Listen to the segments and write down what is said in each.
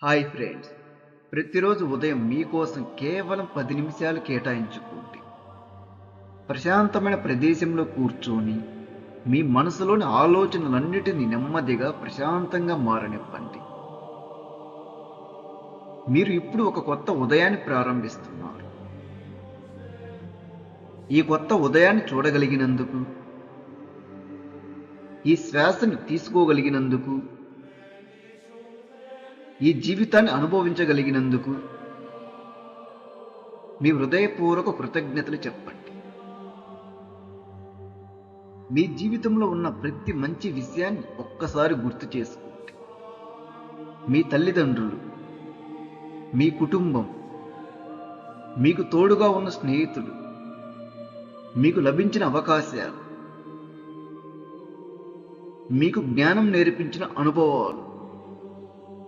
Hi friends, ప్రతిరోజు ఉదయం మీకోసం కేవలం 10 నిమిషాలు కేటాయించుకోండి. ప్రశాంతమైన ప్రదేశంలో కూర్చొని మీ మనసులోని ఆలోచనలన్నిటినీ నెమ్మదిగా ప్రశాంతంగా మారనివ్వండి. మీరు ఇప్పుడు ఒక కొత్త ఉదయాన్ని ప్రారంభిస్తున్నారు. ఈ కొత్త ఉదయాన్ని చూడగలిగినందుకు, ఈ శ్వాసను తీసుకోగలిగినందుకు, ఈ జీవితాన్ని అనుభవించగలిగినందుకు మీ హృదయపూర్వక కృతజ్ఞతలు చెప్పండి. మీ జీవితంలో ఉన్న ప్రతి మంచి విషయాన్ని ఒక్కసారి గుర్తు చేసుకోండి. మీ తల్లిదండ్రులు, మీ కుటుంబం, మీకు తోడుగా ఉన్న స్నేహితులు, మీకు లభించిన అవకాశాలు, మీకు జ్ఞానం నేర్పించిన అనుభవాలు,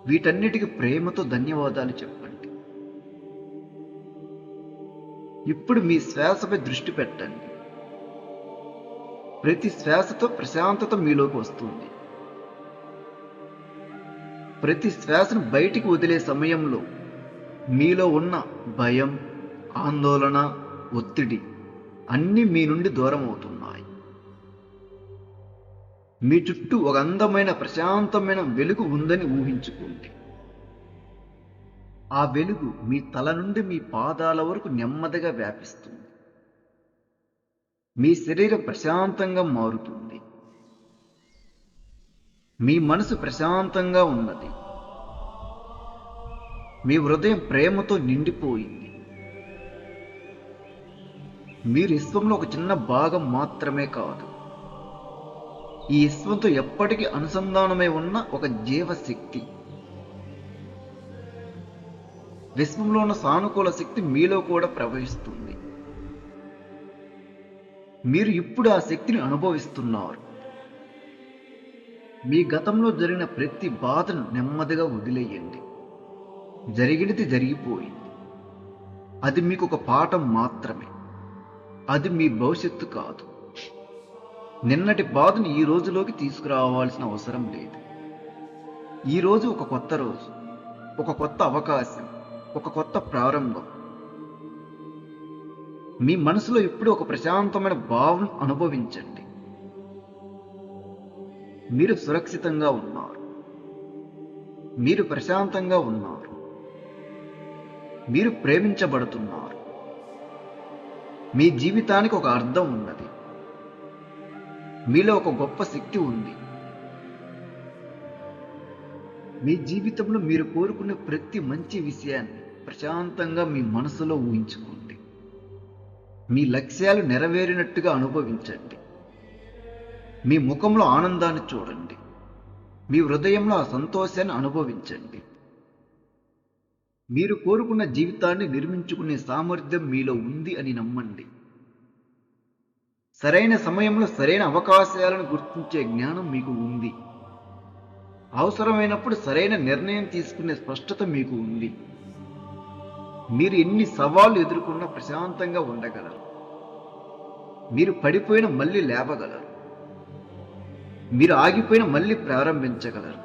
వీటన్నిటికీ ప్రేమతో ధన్యవాదాలు చెప్పండి. ఇప్పుడు మీ శ్వాసపై దృష్టి పెట్టండి. ప్రతి శ్వాసతో ప్రశాంతత మీలోకి వస్తుంది. ప్రతి శ్వాసను బయటికి వదిలే సమయంలో మీలో ఉన్న భయం, ఆందోళన, ఒత్తిడి అన్నీ మీ నుండి దూరం అవుతున్నాయి. మీ చుట్టూ ఒక అందమైన ప్రశాంతమైన వెలుగు ఉందని ఊహించుకోండి. ఆ వెలుగు మీ తల నుండి మీ పాదాల వరకు నెమ్మదిగా వ్యాపిస్తుంది. మీ శరీరం ప్రశాంతంగా మారుతుంది. మీ మనసు ప్రశాంతంగా ఉన్నది. మీ హృదయం ప్రేమతో నిండిపోయింది. మీరు విశ్వంలో ఒక చిన్న భాగం మాత్రమే కాదు, ఈ విశ్వంతో ఎప్పటికీ అనుసంధానమై ఉన్న ఒక జీవశక్తి. విశ్వంలో ఉన్న సానుకూల శక్తి మీలో కూడా ప్రవహిస్తుంది. మీరు ఇప్పుడు ఆ శక్తిని అనుభవిస్తున్నారు. మీ గతంలో జరిగిన ప్రతి బాధను నెమ్మదిగా వదిలేయండి. జరిగినది జరిగిపోయింది. అది మీకు ఒక పాఠం మాత్రమే. అది మీ భవిష్యత్తు కాదు. నిన్నటి బాధను ఈ రోజులోకి తీసుకురావాల్సిన అవసరం లేదు. ఈ రోజు ఒక కొత్త రోజు, ఒక కొత్త అవకాశం, ఒక కొత్త ప్రారంభం. మీ మనసులో ఇప్పుడు ఒక ప్రశాంతమైన భావన అనుభవించండి. మీరు సురక్షితంగా ఉన్నారు. మీరు ప్రశాంతంగా ఉన్నారు. మీరు ప్రేమించబడుతున్నారు. మీ జీవితానికి ఒక అర్థం ఉన్నది. మీలో ఒక గొప్ప శక్తి ఉంది. మీ జీవితంలో మీరు కోరుకునే ప్రతి మంచి విషయాన్ని ప్రశాంతంగా మీ మనసులో ఊహించుకోండి. మీ లక్ష్యాలు నెరవేరినట్టుగా అనుభవించండి. మీ ముఖంలో ఆనందాన్ని చూడండి. మీ హృదయంలో ఆ సంతోషాన్ని అనుభవించండి. మీరు కోరుకున్న జీవితాన్ని నిర్మించుకునే సామర్థ్యం మీలో ఉంది అని నమ్మండి. సరైన సమయంలో సరైన అవకాశాలను గుర్తించే జ్ఞానం మీకు ఉంది. అవసరమైనప్పుడు సరైన నిర్ణయం తీసుకునే స్పష్టత మీకు ఉంది. మీరు ఎన్ని సవాళ్లు ఎదుర్కొన్నా ప్రశాంతంగా ఉండగలరు. మీరు పడిపోయిన మళ్ళీ లేవగలరు. మీరు ఆగిపోయిన మళ్ళీ ప్రారంభించగలరు.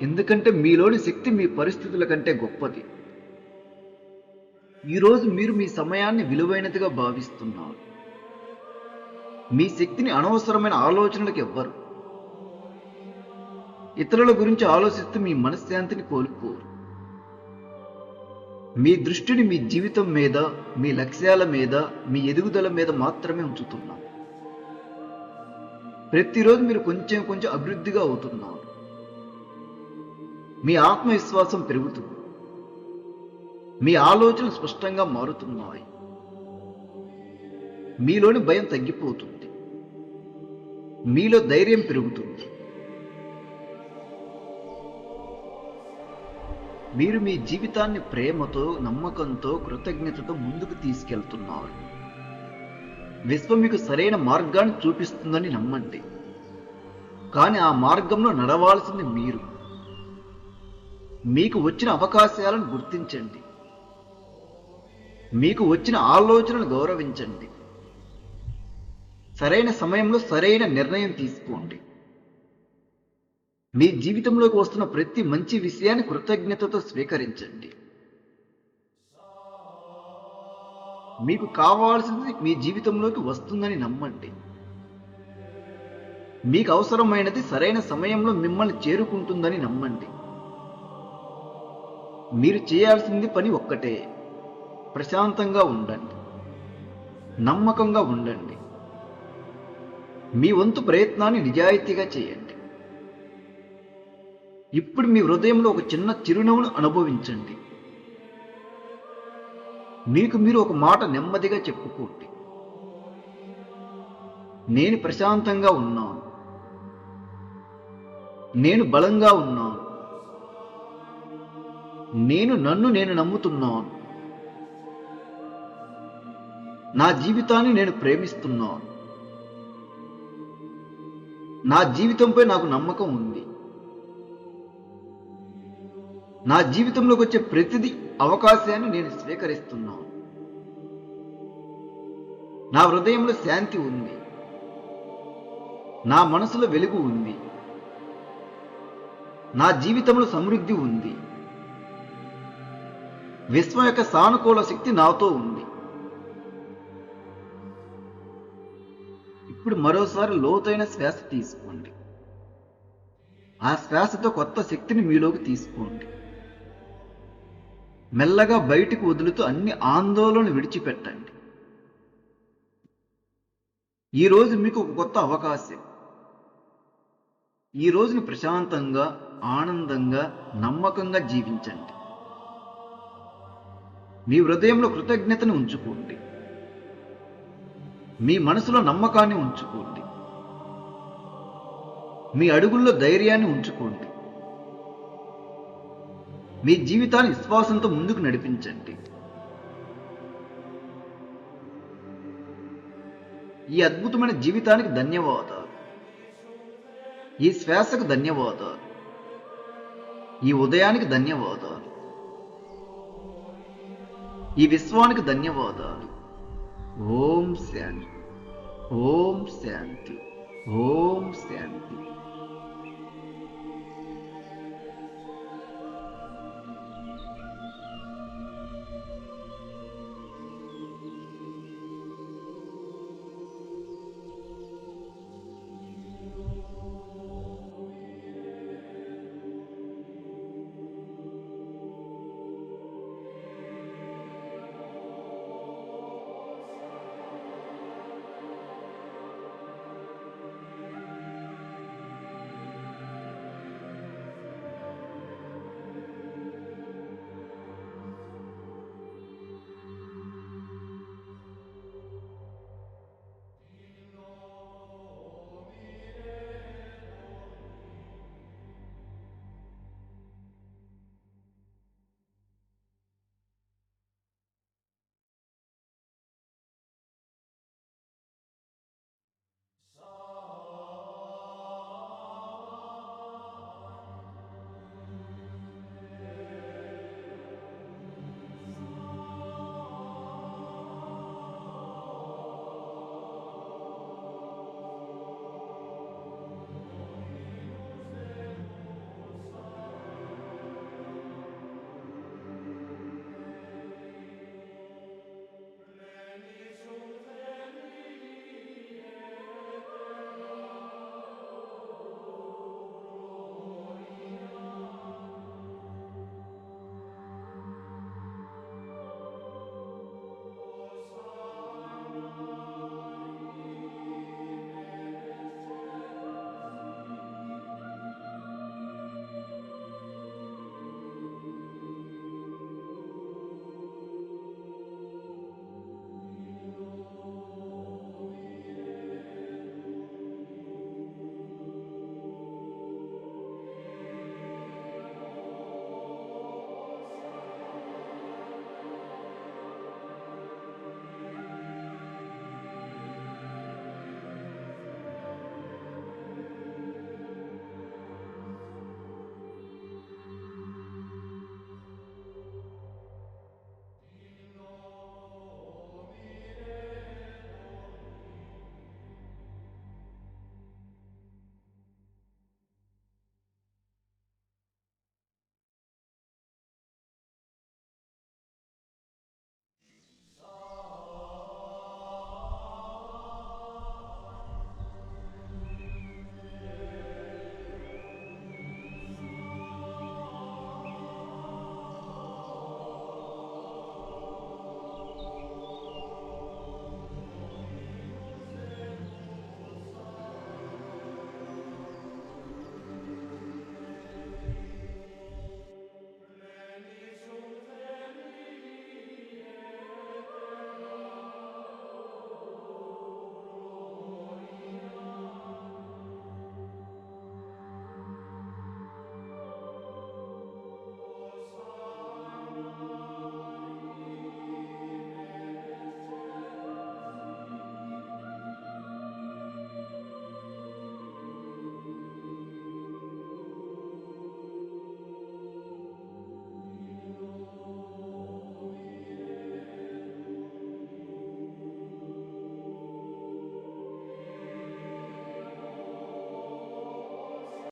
ఎందుకంటే మీలోని శక్తి మీ పరిస్థితుల కంటే గొప్పది. ఈరోజు మీరు మీ సమయాన్ని విలువైనదిగా భావిస్తున్నారు. మీ శక్తిని అనవసరమైన ఆలోచనలకు ఇవ్వరు. ఇతరుల గురించి ఆలోచిస్తూ మీ మనశ్శాంతిని కోల్పోరు. మీ దృష్టిని మీ జీవితం మీద, మీ లక్ష్యాల మీద, మీ ఎదుగుదల మీద మాత్రమే ఉంచుతున్నారు. ప్రతిరోజు మీరు కొంచెం కొంచెం అభివృద్ధిగా అవుతున్నారు. మీ ఆత్మవిశ్వాసం పెరుగుతుంది. మీ ఆలోచనలు స్పష్టంగా మారుతున్నాయి. మీలోని భయం తగ్గిపోతుంది. మీలో ధైర్యం పెరుగుతుంది. మీరు మీ జీవితాన్ని ప్రేమతో, నమ్మకంతో, కృతజ్ఞతతో ముందుకు తీసుకెళ్తున్నారు. విశ్వం మీకు సరైన మార్గాన్ని చూపిస్తుందని నమ్మండి. కానీ ఆ మార్గంలో నడవాల్సింది మీరు. మీకు వచ్చిన అవకాశాలను గుర్తించండి. మీకు వచ్చిన ఆలోచనను గౌరవించండి. సరైన సమయంలో సరైన నిర్ణయం తీసుకోండి. మీ జీవితంలోకి వస్తున్న ప్రతి మంచి విషయాన్ని కృతజ్ఞతతో స్వీకరించండి. మీకు కావాల్సింది మీ జీవితంలోకి వస్తుందని నమ్మండి. మీకు అవసరమైనది సరైన సమయంలో మిమ్మల్ని చేరుకుంటుందని నమ్మండి. మీరు చేయాల్సింది పని ఒక్కటే, ప్రశాంతంగా ఉండండి, నమ్మకంగా ఉండండి. మీ వంతు ప్రయత్నాన్ని నిజాయితీగా చేయండి. ఇప్పుడు మీ హృదయంలో ఒక చిన్న చిరునవ్వును అనుభవించండి. మీకు మీరు ఒక మాట నెమ్మదిగా చెప్పుకోండి. నేను ప్రశాంతంగా ఉన్నాను, నేను బలంగా ఉన్నాను, నన్ను నేను నమ్ముతున్నాను, నా జీవితాన్ని నేను ప్రేమిస్తున్నాను, నా జీవితంపై నాకు నమ్మకం ఉంది, నా జీవితంలోకి వచ్చే ప్రతిదీ అవకాశాన్ని నేను స్వీకరిస్తున్నాను, నా హృదయంలో శాంతి ఉంది, నా మనసులో వెలుగు ఉంది, నా జీవితంలో సమృద్ధి ఉంది, విశ్వం యొక్క సానుకూల శక్తి నాతో ఉంది. ఇప్పుడు మరోసారి లోతైన శ్వాస తీసుకోండి. ఆ శ్వాసతో కొత్త శక్తిని మీలోకి తీసుకోండి. మెల్లగా బయటికి వదులుతూ అన్ని ఆందోళనలు విడిచిపెట్టండి. ఈరోజు మీకు ఒక కొత్త అవకాశం. ఈ రోజుని ప్రశాంతంగా, ఆనందంగా, నమ్మకంగా జీవించండి. మీ హృదయంలో కృతజ్ఞతను ఉంచుకోండి. మీ మనసులో నమ్మకాన్ని ఉంచుకోండి. మీ అడుగుల్లో ధైర్యాన్ని ఉంచుకోండి. మీ జీవితాన్ని విశ్వాసంతో ముందుకు నడిపించండి. ఈ అద్భుతమైన జీవితానికి ధన్యవాదాలు. ఈ శ్వాసకు ధన్యవాదాలు. ఈ ఉదయానికి ధన్యవాదాలు. ఈ విశ్వానికి ధన్యవాదాలు. ఓం శాంతి, ఓం శాంతి, ఓం శాంతి.